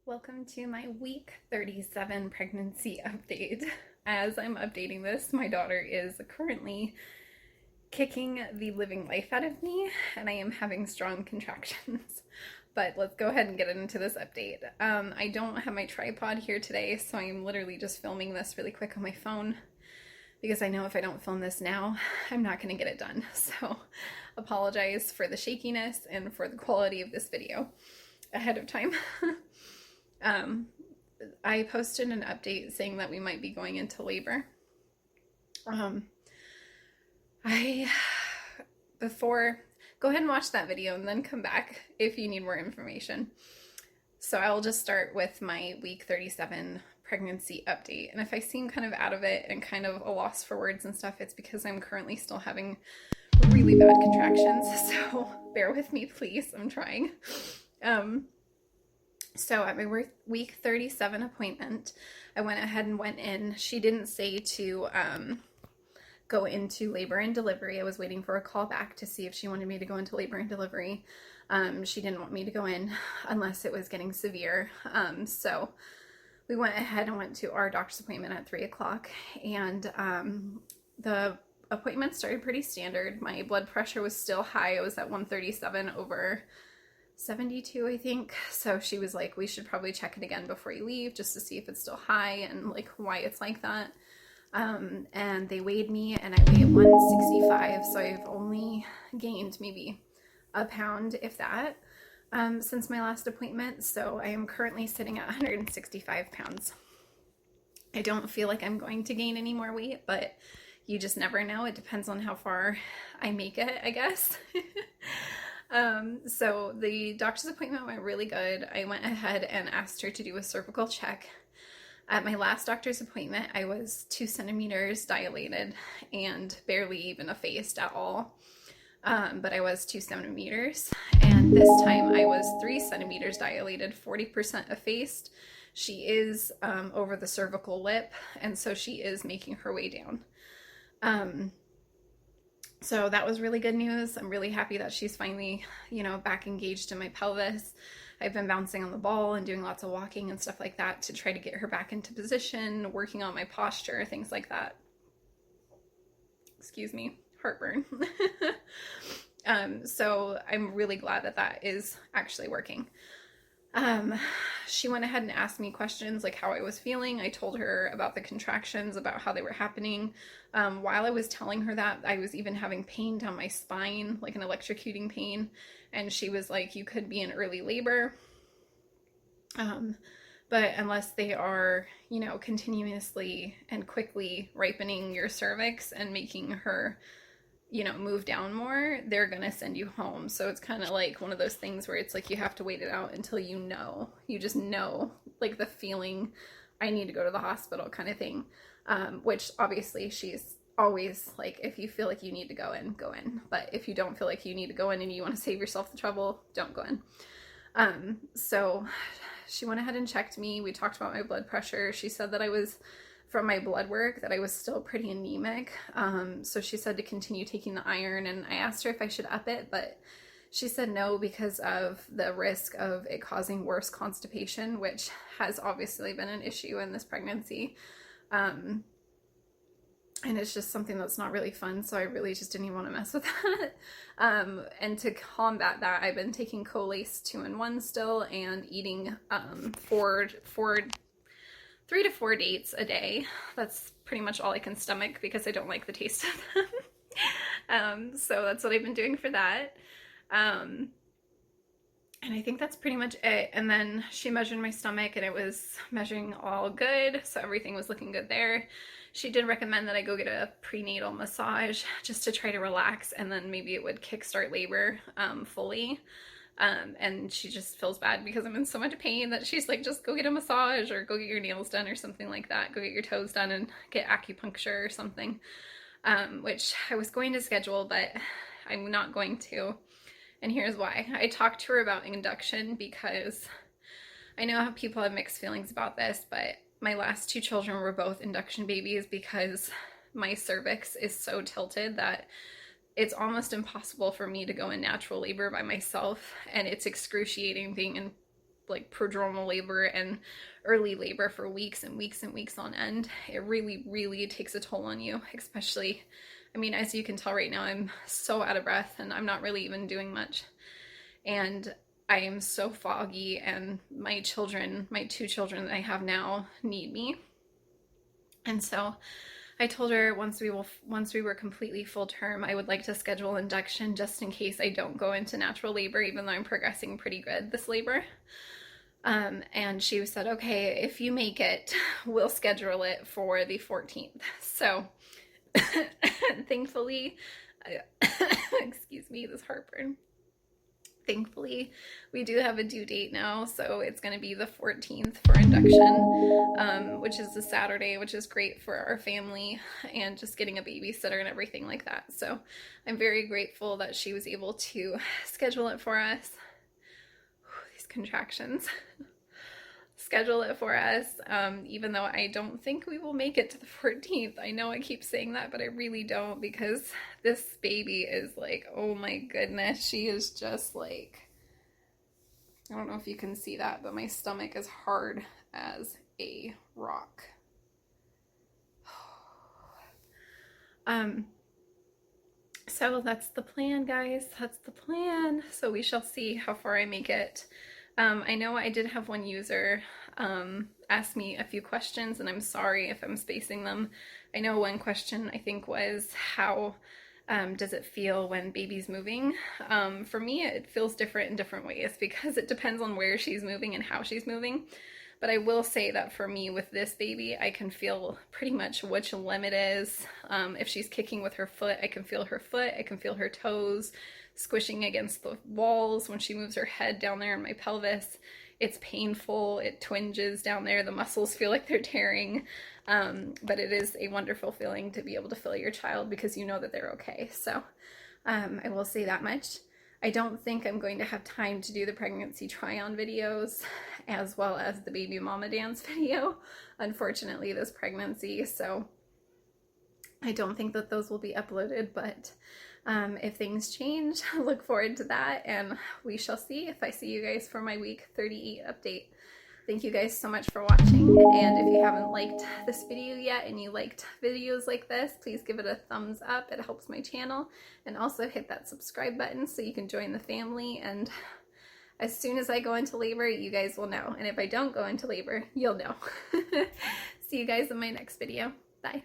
Welcome to my week 37 pregnancy update. As I'm updating this, my daughter is currently kicking the living life out of me and I am having strong contractions. But let's go ahead and get into this update. I don't have my tripod here today, so I'm literally just filming this really quick on my phone because I know if I don't film this now, I'm not going to get it done. So apologize for the shakiness and for the quality of this video ahead of time. I posted an update saying that we might be going into labor. Go ahead and watch that video and then come back if you need more information. So I'll just start with my week 37 pregnancy update. And if I seem kind of out of it and kind of a loss for words and stuff, it's because I'm currently still having really bad contractions. So bear with me, please. I'm trying. So at my week 37 appointment, I went ahead and went in. She didn't say to go into labor and delivery. I was waiting for a call back to see if she wanted me to go into labor and delivery. She didn't want me to go in unless it was getting severe. So we went ahead and went to our doctor's appointment at 3 o'clock. And the appointment started pretty standard. My blood pressure was still high. It was at 137/72, I think. So she was like, we should probably check it again before you leave just to see if it's still high and like why it's like that. And they weighed me and I weigh 165. So I've only gained maybe a pound, if that, since my last appointment. So I am currently sitting at 165 pounds. I don't feel like I'm going to gain any more weight, but you just never know. It depends on how far I make it, I guess. So the doctor's appointment went really good. I went ahead and asked her to do a cervical check. At my last doctor's appointment, I was 2 centimeters dilated and barely even effaced at all. But I was 2 centimeters. And this time I was 3 centimeters dilated, 40% effaced. She is over the cervical lip, and so she is making her way down. So that was really good news. I'm really happy that she's finally, back engaged in my pelvis. I've been bouncing on the ball and doing lots of walking and stuff like that to try to get her back into position, working on my posture, things like that. Excuse me, heartburn. So I'm really glad that that is actually working. She went ahead and asked me questions like how I was feeling. I told her about the contractions, about how they were happening. While I was telling her that, I was even having pain down my spine, like an electrocuting pain. And she was like, you could be in early labor. But unless they are, continuously and quickly ripening your cervix and making her move down more, they're gonna send you home. So it's kind of like one of those things where it's like you have to wait it out until you just know, like the feeling, I need to go to the hospital kind of thing. Which obviously she's always like, if you feel like you need to go in, go in. But if you don't feel like you need to go in and you want to save yourself the trouble, don't go in. So she went ahead and checked me. We talked about my blood pressure. She said that from my blood work, that I was still pretty anemic. So she said to continue taking the iron, and I asked her if I should up it, but she said no because of the risk of it causing worse constipation, which has obviously been an issue in this pregnancy. And it's just something that's not really fun, so I really just didn't even want to mess with that. And to combat that, I've been taking Colace 2-in-1 still and eating 3 to 4 dates a day. That's pretty much all I can stomach because I don't like the taste of them. So that's what I've been doing for that. And I think that's pretty much it. And then she measured my stomach and it was measuring all good. So everything was looking good there. She did recommend that I go get a prenatal massage just to try to relax, and then maybe it would kickstart labor fully. And she just feels bad because I'm in so much pain that she's like, just go get a massage or go get your nails done or something like that. Go get your toes done and get acupuncture or something, which I was going to schedule, but I'm not going to. And here's why. I talked to her about induction because I know how people have mixed feelings about this, but my last 2 children were both induction babies because my cervix is so tilted that it's almost impossible for me to go in natural labor by myself, and it's excruciating being in like prodromal labor and early labor for weeks and weeks and weeks on end, it really, really takes a toll on you, especially, I mean, as you can tell right now, I'm so out of breath and I'm not really even doing much. And I am so foggy, and my children, my 2 children that I have now, need me. And so I told her once we were completely full term, I would like to schedule induction just in case I don't go into natural labor, even though I'm progressing pretty good this labor. And she said, okay, if you make it, we'll schedule it for the 14th. So thankfully, excuse me, this heartburn. Thankfully, we do have a due date now, so it's going to be the 14th for induction, which is a Saturday, which is great for our family and just getting a babysitter and everything like that. So I'm very grateful that she was able to schedule it for us. These contractions. Schedule it for us, even though I don't think we will make it to the 14th. I know I keep saying that, but I really don't, because this baby is like, oh my goodness, she is just like, I don't know if you can see that, but my stomach is hard as a rock. So that's the plan, guys. That's the plan. So we shall see how far I make it. I know I did have one user ask me a few questions, and I'm sorry if I'm spacing them. I know one question I think was, how does it feel when baby's moving? For me, it feels different in different ways because it depends on where she's moving and how she's moving. But I will say that for me with this baby, I can feel pretty much which limb it is. If she's kicking with her foot, I can feel her foot. I can feel her toes squishing against the walls when she moves her head down there in my pelvis. It's painful. It twinges down there. The muscles feel like they're tearing. But it is a wonderful feeling to be able to feel your child because you know that they're okay. So I will say that much. I don't think I'm going to have time to do the pregnancy try-on videos as well as the baby mama dance video, unfortunately, this pregnancy. So I don't think that those will be uploaded, but if things change, look forward to that, and we shall see if I see you guys for my week 38 update. Thank you guys so much for watching, and if you haven't liked this video yet and you liked videos like this, please give it a thumbs up. It helps my channel, and also hit that subscribe button so you can join the family, and as soon as I go into labor, you guys will know, and if I don't go into labor, you'll know. See you guys in my next video. Bye.